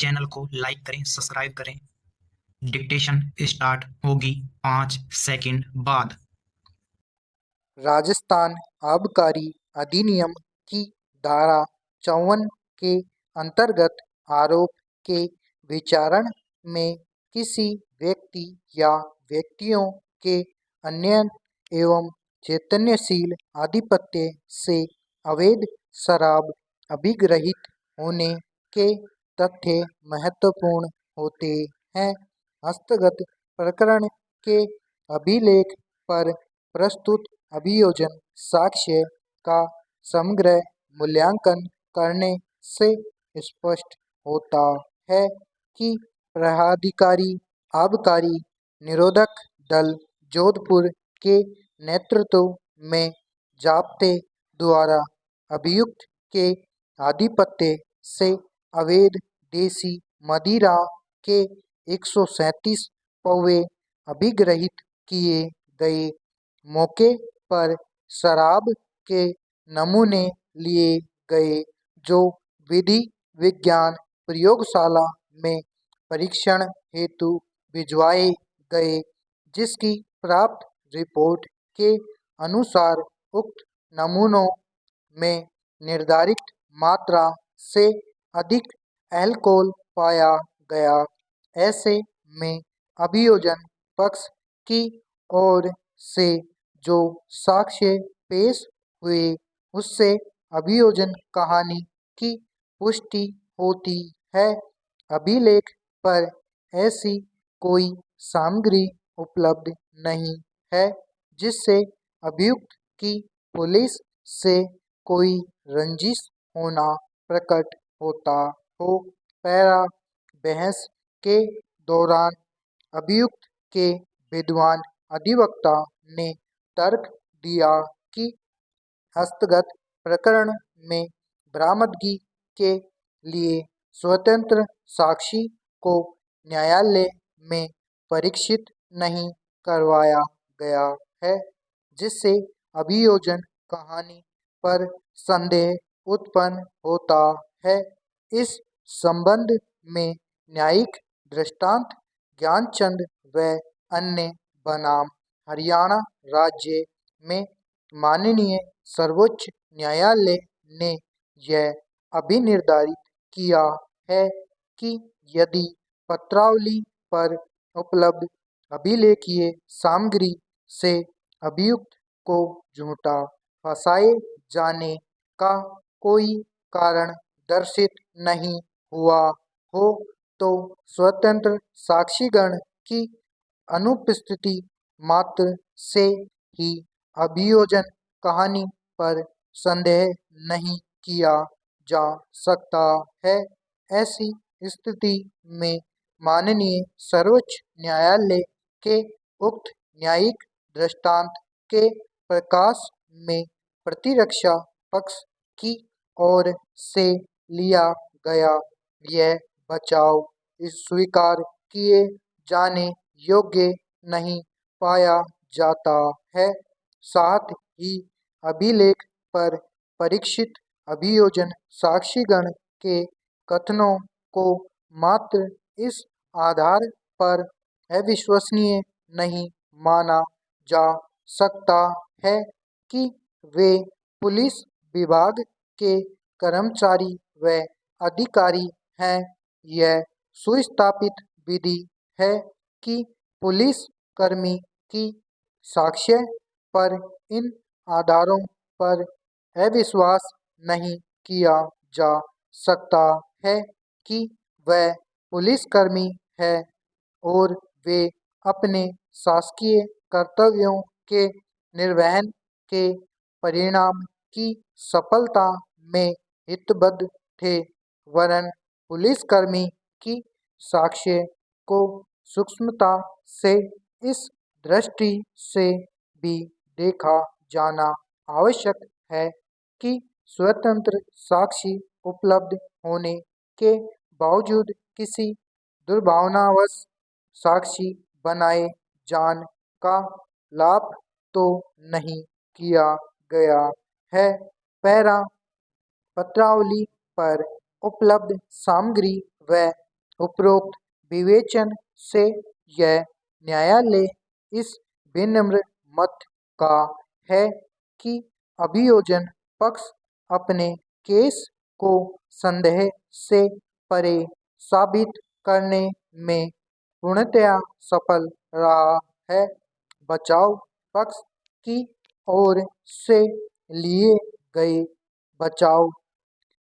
Channel को like करें, subscribe करें। डिक्टेशन स्टार्ट होगी 5 सेकंड बाद। राजस्थान आबकारी अधिनियम की धारा 54 के अंतर्गत आरोप के विचारण में किसी व्यक्ति या व्यक्तियों के अन्य एवं चैतन्यशील आधिपत्य से अवैध शराब अभिगृहित होने के तथ्य महत्वपूर्ण होते हैं। हस्तगत प्रकरण के अभिलेख पर प्रस्तुत अभियोजन साक्ष्य का समग्र मूल्यांकन करने से स्पष्ट होता है कि प्रहाधिकारी आबकारी निरोधक दल जोधपुर के नेतृत्व में जाब्ते द्वारा अभियुक्त के आधिपत्य से अवैध देसी मदिरा के 137 पौवे अभिगृहित किए गए। मौके पर शराब के नमूने लिए गए जो विधि विज्ञान प्रयोगशाला में परीक्षण हेतु भिजवाए गए, जिसकी प्राप्त रिपोर्ट के अनुसार उक्त नमूनों में निर्धारित मात्रा से अधिक अल्कोहल पाया गया। ऐसे में अभियोजन पक्ष की ओर से जो साक्ष्य पेश हुए उससे अभियोजन कहानी की पुष्टि होती है। अभिलेख पर ऐसी कोई सामग्री उपलब्ध नहीं है जिससे अभियुक्त की पुलिस से कोई रंजिश होना प्रकट होता हो। पैरा बहस के दौरान अभियुक्त के विद्वान अधिवक्ता ने तर्क दिया कि हस्तगत प्रकरण में बरामदगी के लिए स्वतंत्र साक्षी को न्यायालय में परीक्षित नहीं करवाया गया है, जिससे अभियोजन कहानी पर संदेह उत्पन्न होता है। इस संबंध में न्यायिक दृष्टांत ज्ञानचंद व अन्य बनाम हरियाणा राज्य में माननीय सर्वोच्च न्यायालय ने यह अभिनिर्धारित किया है कि यदि पत्रावली पर उपलब्ध अभिलेखीय सामग्री से अभियुक्त को झूठा फंसाए जाने का कोई कारण दर्शित नहीं हुआ हो तो स्वतंत्र साक्षीगण की अनुपस्थिति मात्र से ही अभियोजन कहानी पर संदेह नहीं किया जा सकता है। ऐसी स्थिति में माननीय सर्वोच्च न्यायालय के उक्त न्यायिक दृष्टांत के प्रकाश में प्रतिरक्षा पक्ष की ओर से लिया गया यह बचाव स्वीकार किए जाने योग्य नहीं पाया जाता है। साथ ही अभिलेख पर परीक्षित अभियोजन साक्षीगण के कथनों को मात्र इस आधार पर अविश्वसनीय नहीं माना जा सकता है कि वे पुलिस विभाग के कर्मचारी व अधिकारी हैं। यह सुस्थापित विधि है कि पुलिस कर्मी की साक्ष्य पर इन आधारों पर अविश्वास नहीं किया जा सकता है कि वह पुलिसकर्मी है और वे अपने शासकीय कर्तव्यों के निर्वहन के परिणाम की सफलता में हितबद्ध थे, वरन पुलिसकर्मी की साक्ष्य को सूक्ष्मता से इस दृष्टि से भी देखा जाना आवश्यक है कि स्वतंत्र साक्षी उपलब्ध होने के बावजूद किसी दुर्भावनावश साक्षी बनाए जान का लाभ तो नहीं किया गया है। पैरा पत्रावली पर उपलब्ध सामग्री व उपरोक्त विवेचन से यह न्यायालय इस विनम्र मत का है कि अभियोजन पक्ष अपने केस को संदेह से परे साबित करने में पूर्णतया सफल रहा है। बचाव पक्ष की ओर से लिए गए बचाव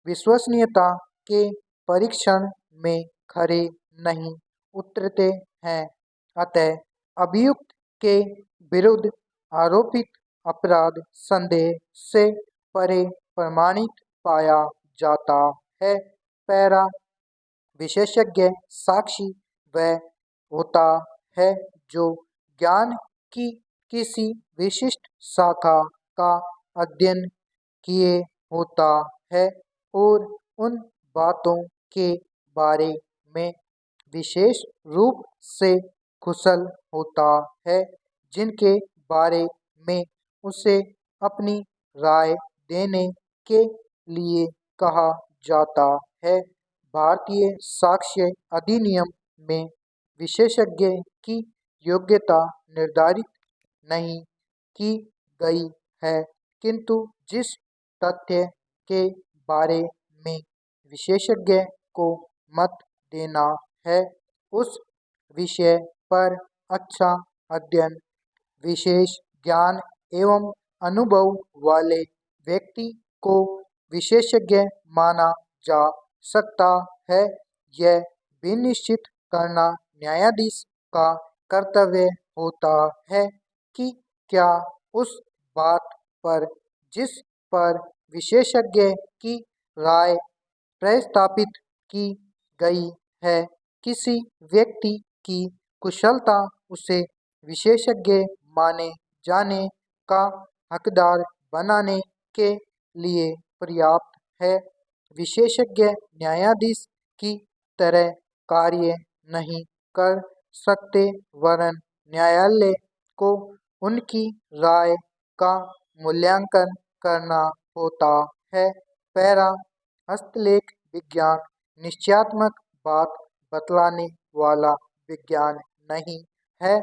विश्वसनीयता के परीक्षण में खरे नहीं उतरते हैं। अतः अभियुक्त के विरुद्ध आरोपित अपराध संदेह से परे प्रमाणित पाया जाता है। पैरा विशेषज्ञ साक्षी वह होता है जो ज्ञान की किसी विशिष्ट शाखा का अध्ययन किए होता है और उन बातों के बारे में विशेष रूप से कुशल होता है जिनके बारे में उसे अपनी राय देने के लिए कहा जाता है। भारतीय साक्ष्य अधिनियम में विशेषज्ञ की योग्यता निर्धारित नहीं की गई है, किंतु जिस तथ्य के बारे में विशेषज्ञ को मत देना है उस विषय पर अच्छा अध्ययन, विशेष ज्ञान एवं अनुभव वाले व्यक्ति को विशेषज्ञ माना जा सकता है। यह भी निश्चित करना न्यायाधीश का कर्तव्य होता है कि क्या उस बात पर जिस पर विशेषज्ञ की राय प्रस्तावित की गई है किसी व्यक्ति की कुशलता उसे विशेषज्ञ माने जाने का हकदार बनाने के लिए पर्याप्त है। विशेषज्ञ न्यायाधीश की तरह कार्य नहीं कर सकते वरन न्यायालय को उनकी राय का मूल्यांकन करना होता है। पैरा हस्तलेख विज्ञान निश्चयात्मक बात बतलाने वाला विज्ञान नहीं है।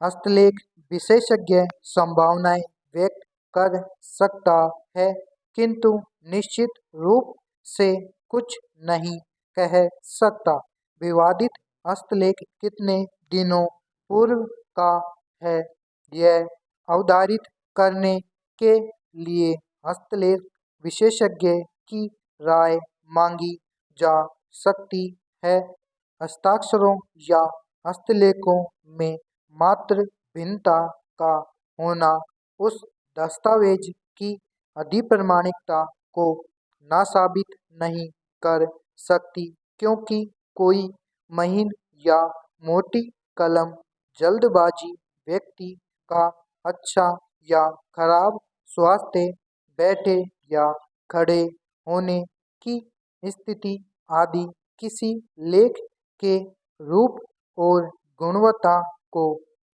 हस्तलेख विशेषज्ञ संभावनाएं व्यक्त कर सकता है किंतु निश्चित रूप से कुछ नहीं कह सकता। विवादित हस्तलेख कितने दिनों पूर्व का है यह अवधारित करने के लिए हस्तलेख विशेषज्ञ की राय मांगी जा सकती है। हस्ताक्षरों या हस्तलेखों में मात्र भिन्नता का होना उस दस्तावेज की अधिप्रमाणिकता को नासाबित नहीं कर सकती क्योंकि कोई महीन या मोटी कलम जल्दबाजी व्यक्ति का अच्छा या खराब स्वास्थ्य, बैठे या खड़े होने की स्थिति आदि किसी लेख के रूप और गुणवत्ता को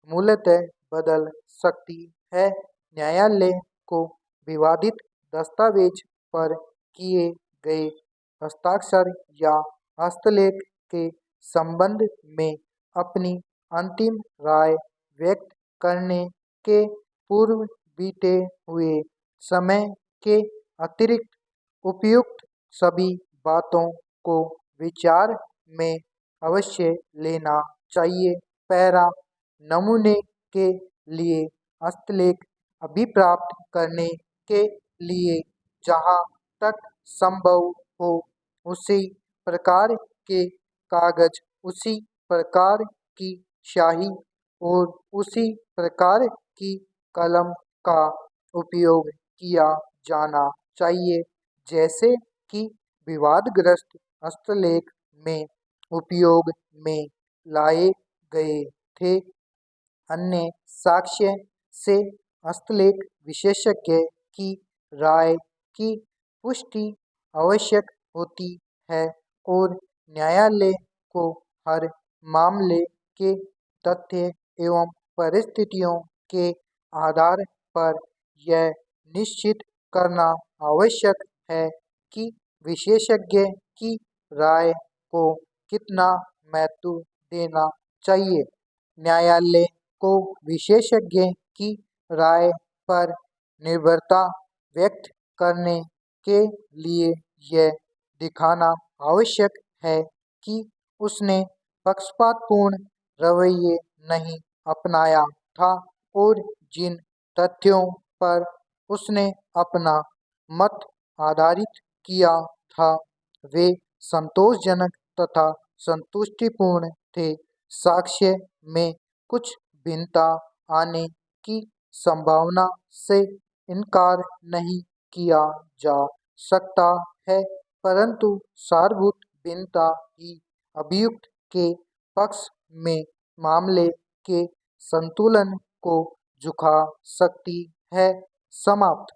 मूलतः बदल सकती है। न्यायालय को विवादित दस्तावेज पर किए गए हस्ताक्षर या हस्तलेख के संबंध में अपनी अंतिम राय व्यक्त करने के पूर्व बीते हुए समय के अतिरिक्त उपयुक्त सभी बातों को विचार में अवश्य लेना चाहिए। पैरा नमूने के लिए हस्तलेख अभिप्राप्त करने के लिए जहाँ तक संभव हो उसी प्रकार के कागज, उसी प्रकार की स्याही और उसी प्रकार की कलम का उपयोग किया जाना चाहिए जैसे कि विवादग्रस्त हस्तलेख में उपयोग में लाए गए थे। अन्य साक्ष्य से हस्तलेख विशेषज्ञ की राय की पुष्टि आवश्यक होती है और न्यायालय को हर मामले के तथ्य एवं परिस्थितियों के आधार पर यह निश्चित करना आवश्यक है कि विशेषज्ञ की राय को कितना महत्व देना चाहिए। न्यायालय को विशेषज्ञ की राय पर निर्भरता व्यक्त करने के लिए यह दिखाना आवश्यक है कि उसने पक्षपातपूर्ण रवैये नहीं अपनाया था और जिन तथ्यों पर उसने अपना मत आधारित किया था वे संतोषजनक तथा संतुष्टिपूर्ण थे। साक्ष्य में कुछ भिन्नता आने की संभावना से इनकार नहीं किया जा सकता है, परंतु सारभूत भिन्नता ही अभियुक्त के पक्ष में मामले के संतुलन को झुका सकती है। समाप्त।